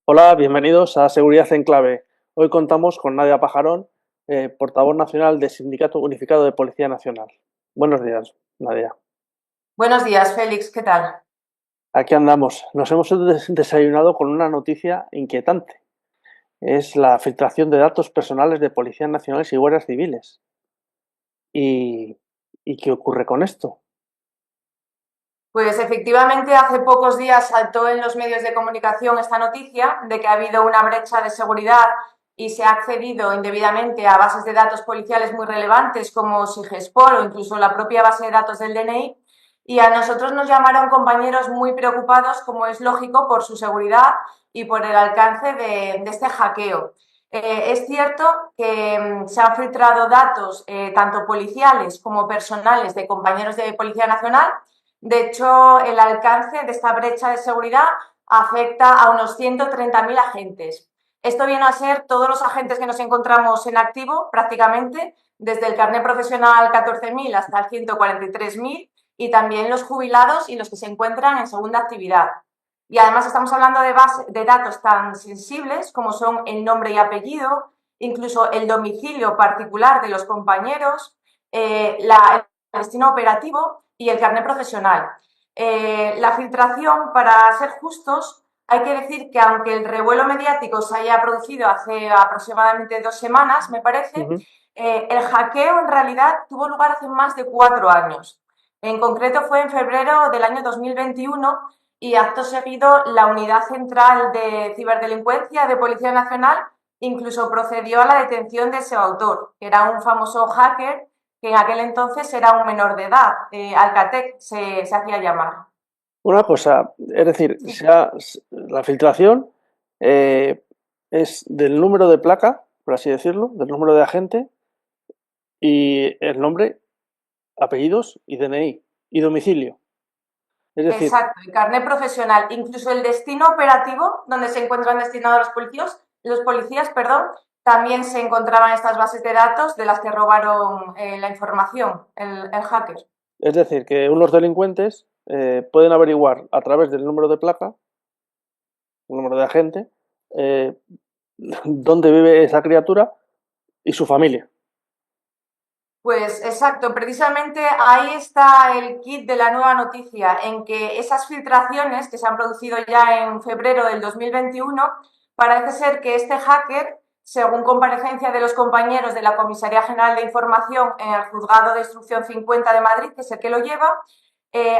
Hola, bienvenidos a Seguridad en Clave. Hoy contamos con Nadia Pajarón, portavoz nacional del Sindicato Unificado de Policía Nacional. Buenos días, Nadia. Buenos días, Félix, ¿qué tal? Aquí andamos. Nos hemos desayunado con una noticia inquietante. Es la filtración de datos personales de policías nacionales y guardias civiles. ¿Y, ¿Y qué ocurre con esto? Pues efectivamente hace pocos días saltó en los medios de comunicación esta noticia de que ha habido una brecha de seguridad y se ha accedido indebidamente a bases de datos policiales muy relevantes como Sigespor o incluso la propia base de datos del DNI. Y a nosotros nos llamaron compañeros muy preocupados, como es lógico, por su seguridad y por el alcance de este hackeo. Es cierto que se han filtrado datos tanto policiales como personales de compañeros de Policía Nacional. De hecho, el alcance de esta brecha de seguridad afecta a unos 130.000 agentes. Esto viene a ser todos los agentes que nos encontramos en activo, prácticamente, desde el carnet profesional 14.000 hasta el 143.000, y también los jubilados y los que se encuentran en segunda actividad. Y además estamos hablando de datos tan sensibles como son el nombre y apellido, incluso el domicilio particular de los compañeros, el destino operativo y el carnet profesional. La filtración, para ser justos, hay que decir que aunque el revuelo mediático se haya producido hace aproximadamente 2 semanas, me parece, Ujú. el hackeo en realidad tuvo lugar hace más de 4 años. En concreto fue en febrero del año 2021 y acto seguido la Unidad Central de Ciberdelincuencia de Policía Nacional incluso procedió a la detención de ese autor, que era un famoso hacker que en aquel entonces era un menor de edad, Alcatel se hacía llamar. Una cosa, es decir, Sí, la filtración eh, es del número de placa, por así decirlo, del número de agente y el nombre, apellidos y DNI y domicilio. Es decir, exacto, el carnet profesional, incluso el destino operativo donde se encuentran destinados los policías, perdón, también se encontraban estas bases de datos de las que robaron la información, el hacker. es decir, que unos delincuentes pueden averiguar a través del número de placa, el número de agente, eh, dónde vive esa criatura y su familia. Pues exacto, precisamente ahí está el kit de la nueva noticia, en que esas filtraciones que se han producido ya en febrero del 2021, parece ser que este hacker, según comparecencia de los compañeros de la Comisaría General de Información en el Juzgado de Instrucción 50 de Madrid, que es el que lo lleva,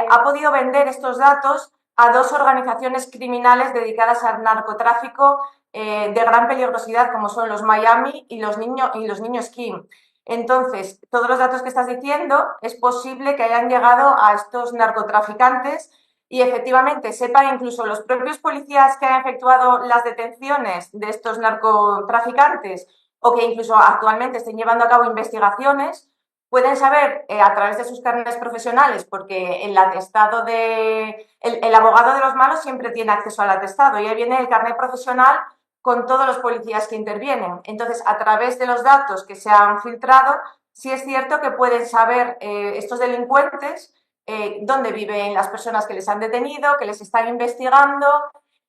ha podido vender estos datos a dos organizaciones criminales dedicadas al narcotráfico de gran peligrosidad, como son los Miami y los niños Kim. Entonces, todos los datos que estás diciendo es posible que hayan llegado a estos narcotraficantes y efectivamente sepan incluso los propios policías que han efectuado las detenciones de estos narcotraficantes o que incluso actualmente estén llevando a cabo investigaciones, pueden saber a través de sus carnes profesionales, porque el atestado el abogado de los malos siempre tiene acceso al atestado y ahí viene el carnet profesional con todos los policías que intervienen. Entonces, a través de los datos que se han filtrado, sí es cierto que pueden saber estos delincuentes dónde viven las personas que les han detenido, que les están investigando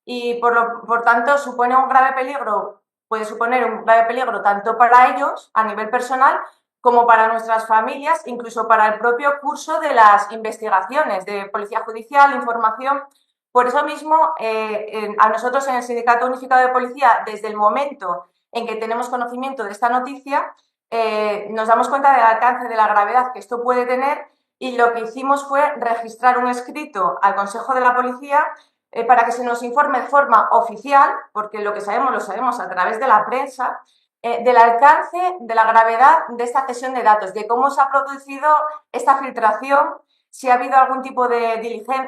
y por tanto supone un grave peligro, puede suponer un grave peligro tanto para ellos a nivel personal como para nuestras familias, incluso para el propio curso de las investigaciones de policía judicial, información. Por eso mismo, a nosotros en el Sindicato Unificado de Policía, desde el momento en que tenemos conocimiento de esta noticia, nos damos cuenta del alcance de la gravedad que esto puede tener y lo que hicimos fue registrar un escrito al Consejo de la Policía para que se nos informe de forma oficial, porque lo que sabemos lo sabemos a través de la prensa, del alcance, de la gravedad de esta cesión de datos, de cómo se ha producido esta filtración, si ha habido algún tipo de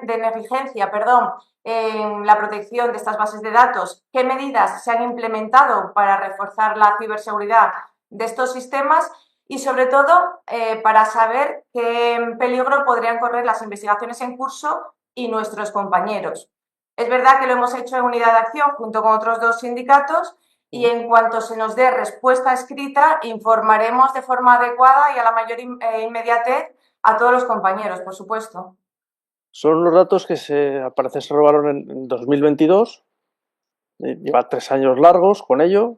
negligencia, perdón, en la protección de estas bases de datos, qué medidas se han implementado para reforzar la ciberseguridad de estos sistemas y, sobre todo, para saber qué peligro podrían correr las investigaciones en curso y nuestros compañeros. Es verdad que lo hemos hecho en unidad de acción junto con otros dos sindicatos y en cuanto se nos dé respuesta escrita informaremos de forma adecuada y a la mayor inmediatez a todos los compañeros, por supuesto. son los datos que al parecer se robaron en 2022 Lleva 3 años largos con ello.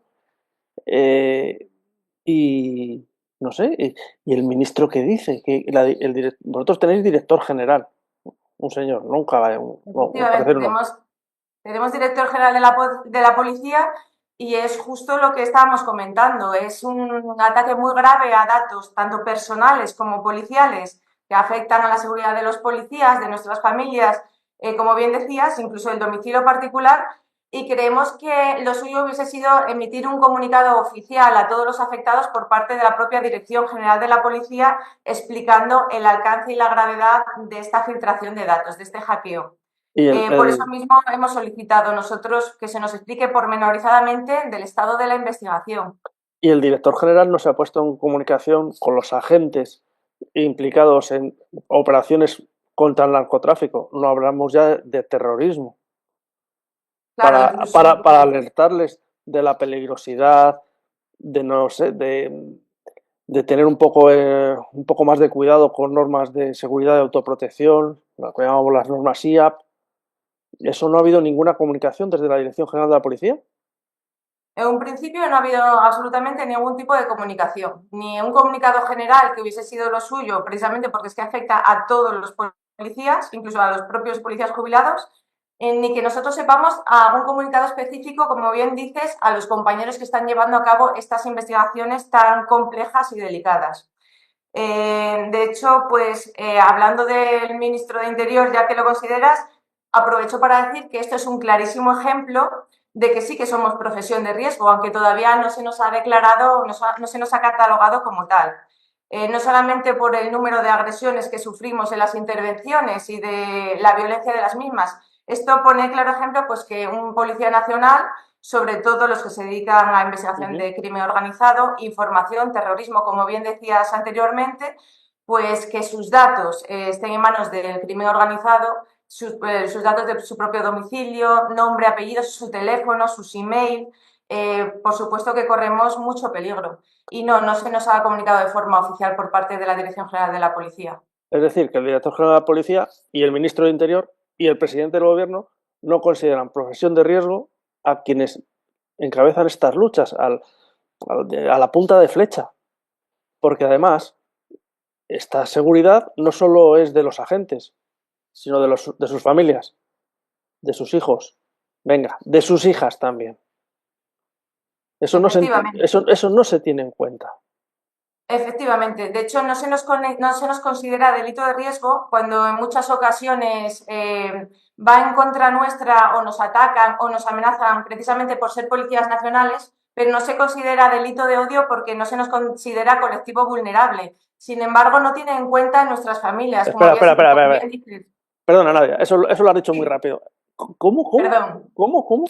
Y no sé, y el ministro que dice que vosotros tenéis director general, un señor, nunca, no, al Efectivamente, parecer no. tenemos director general de la policía y es justo lo que estábamos comentando. Es un ataque muy grave a datos, tanto personales como policiales, que afectan a la seguridad de los policías, de nuestras familias, como bien decías, incluso el domicilio particular. Y creemos que lo suyo hubiese sido emitir un comunicado oficial a todos los afectados por parte de la propia Dirección General de la Policía, explicando el alcance y la gravedad de esta filtración de datos, de este hackeo. Y Por eso mismo hemos solicitado nosotros que se nos explique pormenorizadamente del estado de la investigación. y el director general no se ha puesto en comunicación con los agentes implicados en operaciones contra el narcotráfico. No hablamos ya de terrorismo. Claro, incluso Para alertarles de la peligrosidad, de no sé, de tener un poco más de cuidado con normas de seguridad y autoprotección, lo que llamamos las normas IAP. ¿Eso no ha habido ninguna comunicación desde la Dirección General de la Policía? en un principio no ha habido absolutamente ningún tipo de comunicación, ni un comunicado general que hubiese sido lo suyo, precisamente porque es que afecta a todos los policías, incluso a los propios policías jubilados, ni que nosotros sepamos a un comunicado específico, como bien dices, a los compañeros que están llevando a cabo estas investigaciones tan complejas y delicadas. De hecho, pues hablando del ministro de Interior, ya que lo consideras, aprovecho para decir que esto es un clarísimo ejemplo de que sí que somos profesión de riesgo, aunque todavía no se nos ha declarado, no se nos ha catalogado como tal. No solamente por el número de agresiones que sufrimos en las intervenciones y de la violencia de las mismas. Esto pone claro ejemplo pues, que un policía nacional, sobre todo los que se dedican a la investigación Ujú. de crimen organizado, información, terrorismo, como bien decías anteriormente, pues que sus datos estén en manos del crimen organizado, sus datos de su propio domicilio, nombre, apellidos, su teléfono, sus email, por supuesto que corremos mucho peligro. Y no se nos ha comunicado de forma oficial por parte de la Dirección General de la Policía. Es decir, que el director general de la Policía y el ministro de Interior y el presidente del gobierno no consideran profesión de riesgo a quienes encabezan estas luchas, a la punta de flecha. Porque además, esta seguridad no solo es de los agentes, sino de sus familias, de sus hijos, venga, de sus hijas también. Efectivamente. Eso no se tiene en cuenta. Efectivamente, de hecho no se nos considera delito de riesgo cuando en muchas ocasiones va en contra nuestra o nos atacan o nos amenazan precisamente por ser policías nacionales, pero no se considera delito de odio porque no se nos considera colectivo vulnerable. Sin embargo, no tiene en cuenta nuestras familias, Espera, espera, espera, como espera, bien espera. dices. Perdona, Nadia, eso lo has dicho muy Sí, rápido. ¿Cómo, cómo, perdón. cómo?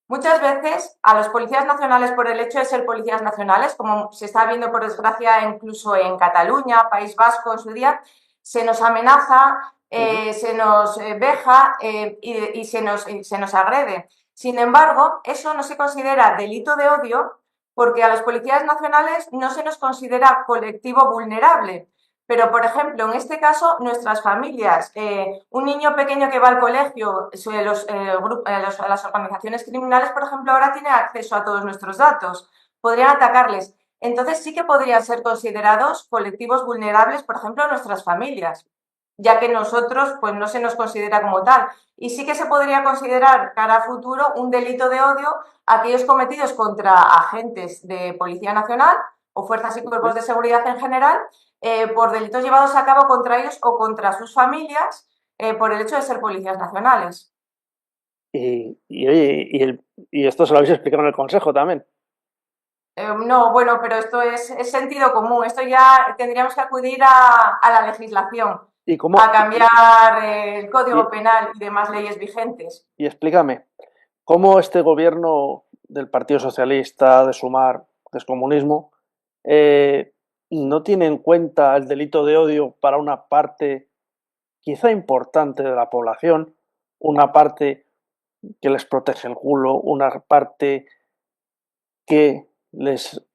Muchas veces a los policías nacionales, por el hecho de ser policías nacionales, como se está viendo por desgracia incluso en Cataluña, País Vasco en su día, se nos amenaza, Uh-huh. se nos veja y se nos agrede. Sin embargo, eso no se considera delito de odio porque a los policías nacionales no se nos considera colectivo vulnerable. Pero, por ejemplo, en este caso, nuestras familias, un niño pequeño que va al colegio, las organizaciones criminales, por ejemplo, ahora tienen acceso a todos nuestros datos, podrían atacarles. Entonces sí que podrían ser considerados colectivos vulnerables, por ejemplo, nuestras familias, ya que nosotros pues no se nos considera como tal. Y sí que se podría considerar cara a futuro un delito de odio aquellos cometidos contra agentes de Policía Nacional o fuerzas y cuerpos de seguridad en general por delitos llevados a cabo contra ellos o contra sus familias por el hecho de ser policías nacionales. Oye, y esto se lo habéis explicado en el consejo también. No, bueno, pero esto es sentido común. Esto ya tendríamos que acudir a la legislación, ¿Y a cómo? cambiar el Código Y, Penal y demás leyes vigentes. y explícame, ¿cómo este gobierno del Partido Socialista, de Sumar, que es comunismo, eh, no tiene en cuenta el delito de odio para una parte quizá importante de la población, una parte que les protege el culo, una parte que les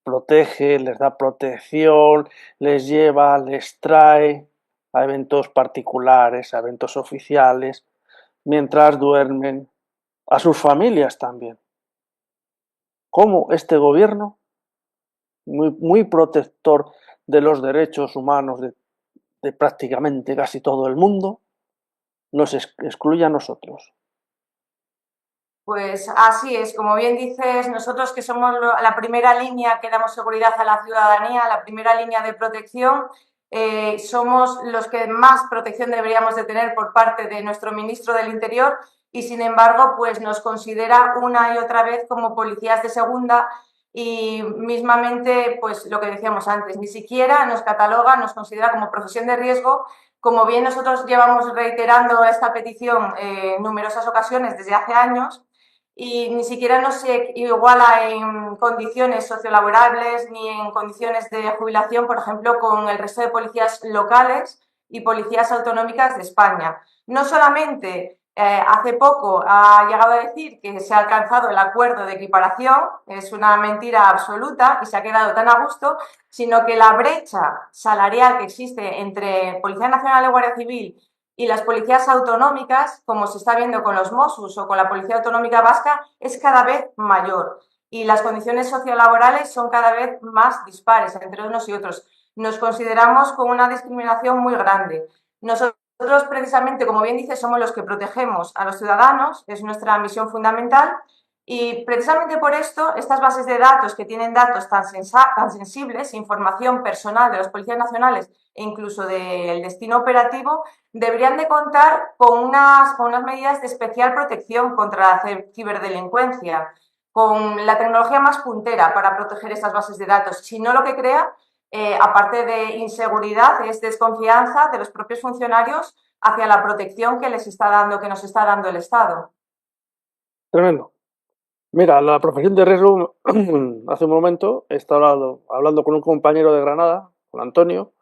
protege, les da protección, les lleva, les trae a eventos particulares, a eventos oficiales, mientras duermen, a sus familias también. Cómo este gobierno, muy protector de los derechos humanos de prácticamente casi todo el mundo, nos excluye a nosotros. Pues así es, como bien dices, nosotros que somos la primera línea que damos seguridad a la ciudadanía, la primera línea de protección, somos los que más protección deberíamos de tener por parte de nuestro ministro del Interior y, sin embargo, pues nos considera una y otra vez como policías de segunda y mismamente, pues lo que decíamos antes, ni siquiera nos cataloga, nos considera como profesión de riesgo. Como bien nosotros llevamos reiterando esta petición en numerosas ocasiones desde hace años, y ni siquiera nos iguala en condiciones sociolaborables ni en condiciones de jubilación, por ejemplo, con el resto de policías locales y policías autonómicas de España. No solamente hace poco ha llegado a decir que se ha alcanzado el acuerdo de equiparación, es una mentira absoluta y se ha quedado tan a gusto, sino que la brecha salarial que existe entre Policía Nacional y Guardia Civil y las policías autonómicas, como se está viendo con los Mossos o con la Policía Autonómica Vasca, es cada vez mayor y las condiciones sociolaborales son cada vez más dispares entre unos y otros. Nos consideramos con una discriminación muy grande. Nosotros, precisamente, como bien dice, somos los que protegemos a los ciudadanos, es nuestra misión fundamental, y precisamente por esto, estas bases de datos que tienen datos tan sensibles, información personal de los policías nacionales e incluso del destino operativo, deberían de contar con unas medidas de especial protección contra la ciberdelincuencia, con la tecnología más puntera para proteger estas bases de datos. Si no, lo que crea, aparte de inseguridad, es desconfianza de los propios funcionarios hacia la protección que les está dando, que nos está dando el Estado. Tremendo. Mira, la profesión de riesgo, hace un momento he estado hablando con un compañero de Granada, con Antonio.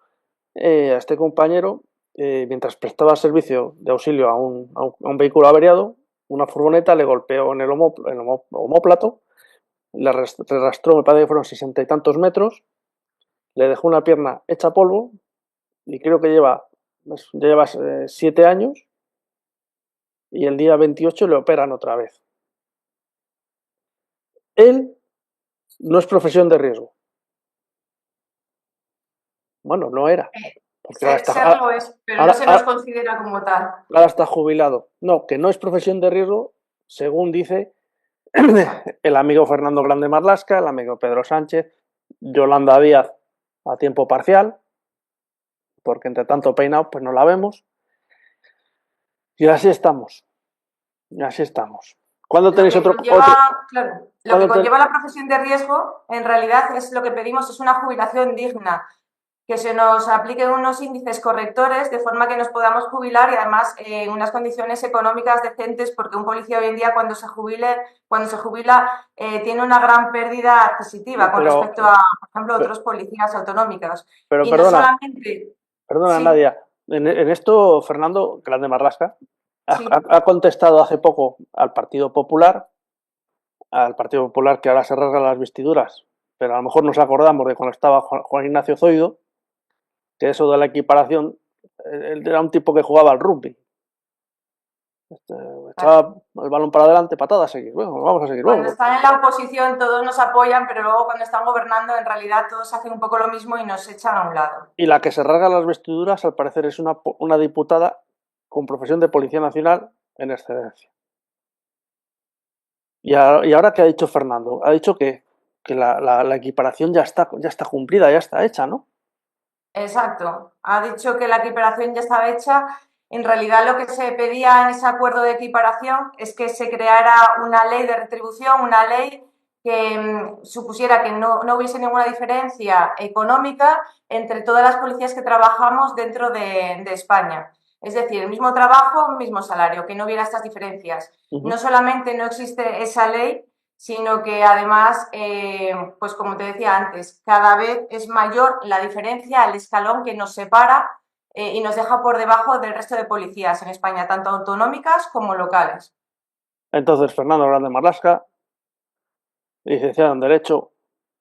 A este compañero, mientras prestaba servicio de auxilio a un vehículo averiado, una furgoneta le golpeó en el omóplato, le arrastró, me parece que fueron 60 y tantos metros, le dejó una pierna hecha polvo y creo que ya lleva 7 años y el día 28 le operan otra vez. Él no es profesión de riesgo. Bueno, no era. Porque Serlo es, pero no se nos considera como tal. Ahora está jubilado. No, que no es profesión de riesgo, según dice el amigo Fernando Grande Marlasca, el amigo Pedro Sánchez, Yolanda Díaz a tiempo parcial, porque entre tanto peinado pues no la vemos. Y así estamos. Y así estamos. ¿Cuándo tenéis otro? Claro, lo que conlleva la profesión de riesgo, en realidad, es lo que pedimos, es una jubilación digna, que se nos apliquen unos índices correctores de forma que nos podamos jubilar y además en unas condiciones económicas decentes, porque un policía hoy en día cuando se jubila tiene una gran pérdida adquisitiva con respecto a, por ejemplo, otros policías autonómicos. Pero y perdona, no solamente... perdona Sí, Nadia, en esto Fernando Grande Marlasca sí. ha contestado hace poco al Partido Popular que ahora se rasga las vestiduras, pero a lo mejor nos acordamos de cuando estaba Juan Ignacio Zoido, que eso de la equiparación, él era un tipo que jugaba al rugby. Echaba el balón para adelante, patada, a seguir. Bueno, vamos a seguir. Cuando Bueno. están en la oposición todos nos apoyan, pero luego cuando están gobernando en realidad todos hacen un poco lo mismo y nos echan a un lado. Y la que se rasga las vestiduras, al parecer, es una diputada con profesión de Policía Nacional en excedencia. Y ahora, ¿qué ha dicho Fernando? Ha dicho que la equiparación ya está cumplida, ya está hecha, ¿no? Exacto. Ha dicho que la equiparación ya estaba hecha. En realidad lo que se pedía en ese acuerdo de equiparación es que se creara una ley de retribución, una ley que supusiera que no hubiese ninguna diferencia económica entre todas las policías que trabajamos dentro de España. Es decir, el mismo trabajo, mismo salario, que no hubiera estas diferencias. No solamente no existe esa ley, sino que además, pues como te decía antes, cada vez es mayor la diferencia, el escalón que nos separa y nos deja por debajo del resto de policías en España, tanto autonómicas como locales. Entonces, Fernando Grande Marlasca, licenciado en Derecho,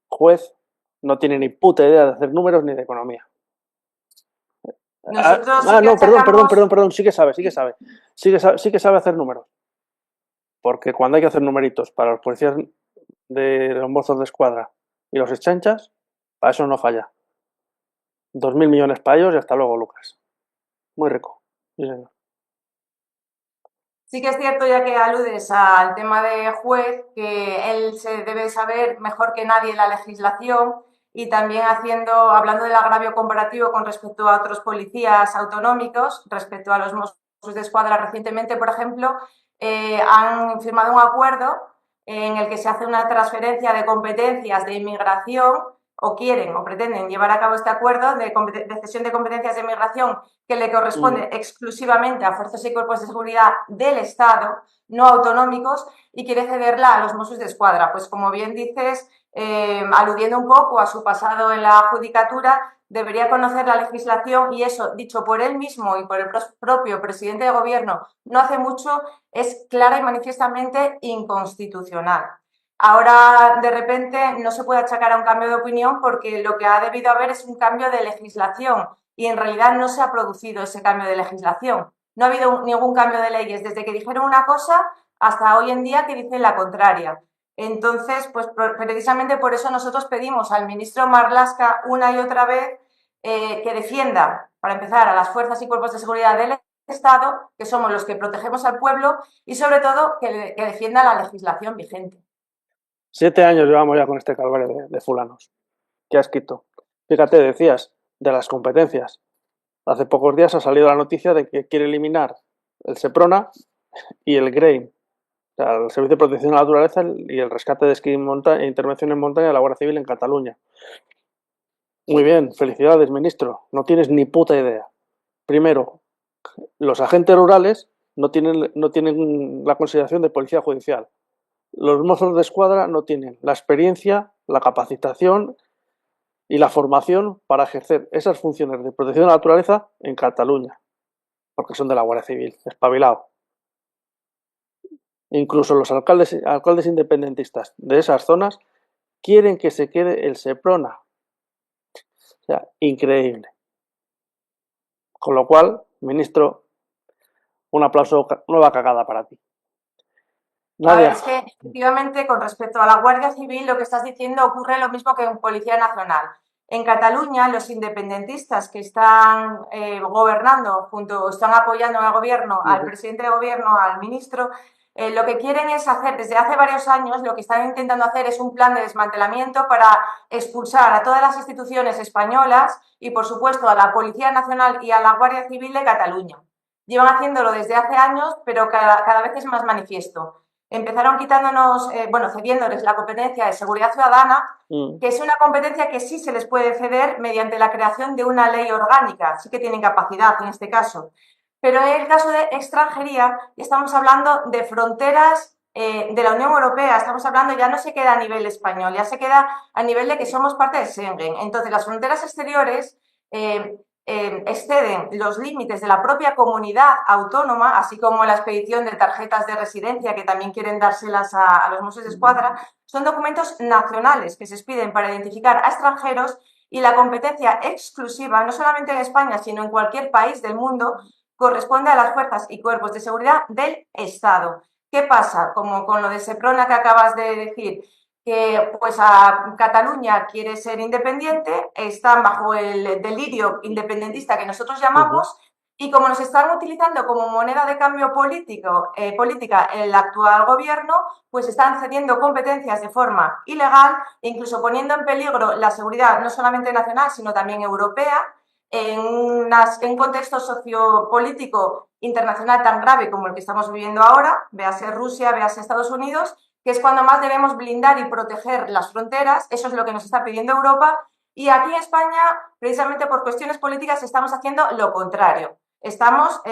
juez, no tiene ni puta idea de hacer números ni de economía. Nosotros no, perdón, sí que sabe hacer números. porque cuando hay que hacer numeritos para los policías de los mozos de escuadra y los exchanchas, para eso no falla. 2.000 millones para ellos y hasta luego, Lucas. Muy rico. Sí, señor. Sí que es cierto, ya que aludes al tema de juez, que él se debe saber mejor que nadie la legislación y también hablando del agravio comparativo con respecto a otros policías autonómicos, respecto a los Mossos de Escuadra recientemente, por ejemplo, han firmado un acuerdo en el que se hace una transferencia de competencias de inmigración o quieren o pretenden llevar a cabo este acuerdo de cesión de competencias de inmigración que le corresponde exclusivamente a fuerzas y cuerpos de seguridad del Estado, no autonómicos, y quiere cederla a los Mossos de Escuadra. Pues como bien dices, aludiendo un poco a su pasado en la judicatura, debería conocer la legislación y eso, dicho por él mismo y por el propio presidente de gobierno no hace mucho, es clara y manifiestamente inconstitucional. Ahora, de repente, no se puede achacar a un cambio de opinión porque lo que ha debido haber es un cambio de legislación y en realidad no se ha producido ese cambio de legislación. No ha habido ningún cambio de leyes desde que dijeron una cosa hasta hoy en día que dicen la contraria. Entonces, pues precisamente por eso nosotros pedimos al ministro Marlaska una y otra vez que defienda, para empezar, a las fuerzas y cuerpos de seguridad del Estado, que somos los que protegemos al pueblo, y sobre todo que defienda la legislación vigente. 7 años llevamos ya con este calvario de fulanos. Qué asquito. Fíjate, decías de las competencias. Hace pocos días ha salido la noticia de que quiere eliminar el SEPRONA y el GREIM, o sea, el Servicio de Protección de la Naturaleza y el rescate de esquí e intervención en montaña de la Guardia Civil en Cataluña. Muy bien, felicidades, ministro. No tienes ni puta idea. Primero, los agentes rurales no tienen la consideración de policía judicial. Los mozos de escuadra no tienen la experiencia, la capacitación y la formación para ejercer esas funciones de protección de la naturaleza en Cataluña, porque son de la Guardia Civil, espabilado. Incluso los alcaldes independentistas de esas zonas quieren que se quede el SEPRONA. O sea, increíble. Con lo cual, ministro, un aplauso, nueva cagada para ti. A ver, Nadia. es que efectivamente con respecto a la Guardia Civil lo que estás diciendo ocurre lo mismo que en Policía Nacional. En Cataluña, los independentistas que están gobernando están apoyando en el gobierno, al presidente de gobierno, al ministro, lo que quieren es hacer, desde hace varios años, lo que están intentando hacer es un plan de desmantelamiento para expulsar a todas las instituciones españolas y, por supuesto, a la Policía Nacional y a la Guardia Civil de Cataluña. Llevan haciéndolo desde hace años, pero cada vez es más manifiesto. Empezaron quitándonos, cediéndoles la competencia de seguridad ciudadana, que es una competencia que sí se les puede ceder mediante la creación de una ley orgánica, sí que tienen capacidad en este caso. Pero en el caso de extranjería, estamos hablando de fronteras de la Unión Europea, estamos hablando, ya no se queda a nivel español, ya se queda a nivel de que somos parte de Schengen. Entonces, las fronteras exteriores exceden los límites de la propia comunidad autónoma, así como la expedición de tarjetas de residencia, que también quieren dárselas a los Mossos de Escuadra, son documentos nacionales que se expiden para identificar a extranjeros y la competencia exclusiva, no solamente en España, sino en cualquier país del mundo, corresponde a las fuerzas y cuerpos de seguridad del Estado. ¿Qué pasa? Como con lo de Seprona que acabas de decir, que pues a Cataluña quiere ser independiente, están bajo el delirio independentista que nosotros llamamos, y como nos están utilizando como moneda de cambio política el actual gobierno, pues están cediendo competencias de forma ilegal e incluso poniendo en peligro la seguridad no solamente nacional, sino también europea, en un contexto sociopolítico internacional tan grave como el que estamos viviendo ahora, véase Rusia, véase Estados Unidos, que es cuando más debemos blindar y proteger las fronteras. Eso es lo que nos está pidiendo Europa. Y aquí en España, precisamente por cuestiones políticas, estamos haciendo lo contrario. Estamos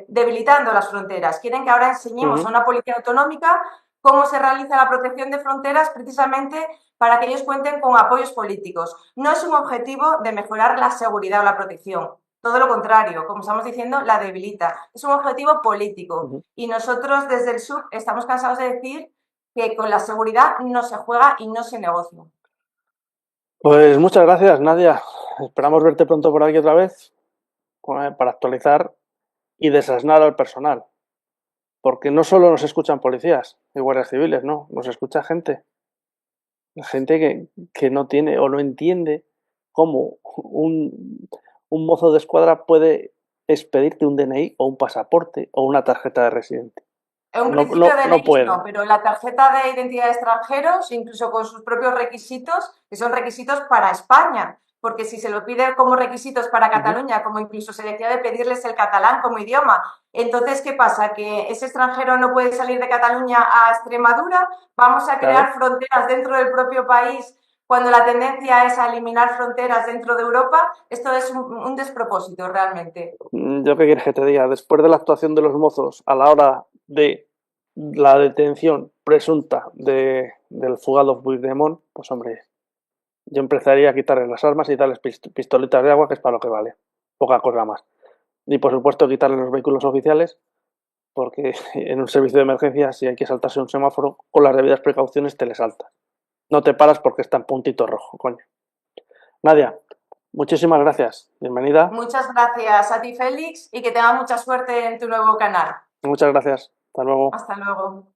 debilitando las fronteras. Quieren que ahora enseñemos a una policía autonómica cómo se realiza la protección de fronteras precisamente para que ellos cuenten con apoyos políticos. No es un objetivo de mejorar la seguridad o la protección. Todo lo contrario, como estamos diciendo, la debilita. Es un objetivo político. Y nosotros desde el sur estamos cansados de decir que con la seguridad no se juega y no se negocia. Pues muchas gracias, Nadia. Esperamos verte pronto por aquí otra vez para actualizar y desasnar al personal. Porque no solo nos escuchan policías y guardias civiles, no, nos escucha gente. Gente que no tiene o no entiende cómo un mozo de escuadra puede expedirte un DNI o un pasaporte o una tarjeta de residente. En un No, principio no, no DNIs no, puede. pero la tarjeta de identidad de extranjeros, incluso con sus propios requisitos, que son requisitos para España, porque si se lo pide como requisitos para Ujú. Cataluña, como incluso se decía de pedirles el catalán como idioma, entonces, ¿qué pasa? Que ese extranjero no puede salir de Cataluña a Extremadura, vamos a crear Claro. fronteras dentro del propio país cuando la tendencia es a eliminar fronteras dentro de Europa. Esto es un despropósito realmente. ¿Yo qué quieres que te diga? Después de la actuación de los mozos a la hora de la detención presunta del fugado Puigdemont, pues hombre, yo empezaría a quitarles las armas y darles pistolitas de agua, que es para lo que vale. Poca cosa más. Y por supuesto quitarles los vehículos oficiales, porque en un servicio de emergencia, si hay que saltarse un semáforo, con las debidas precauciones te le saltas. No te paras porque está en puntito rojo, coño. Nadia, muchísimas gracias. Bienvenida. Muchas gracias a ti, Félix, y que tengas mucha suerte en tu nuevo canal. Muchas gracias. Hasta luego. Hasta luego.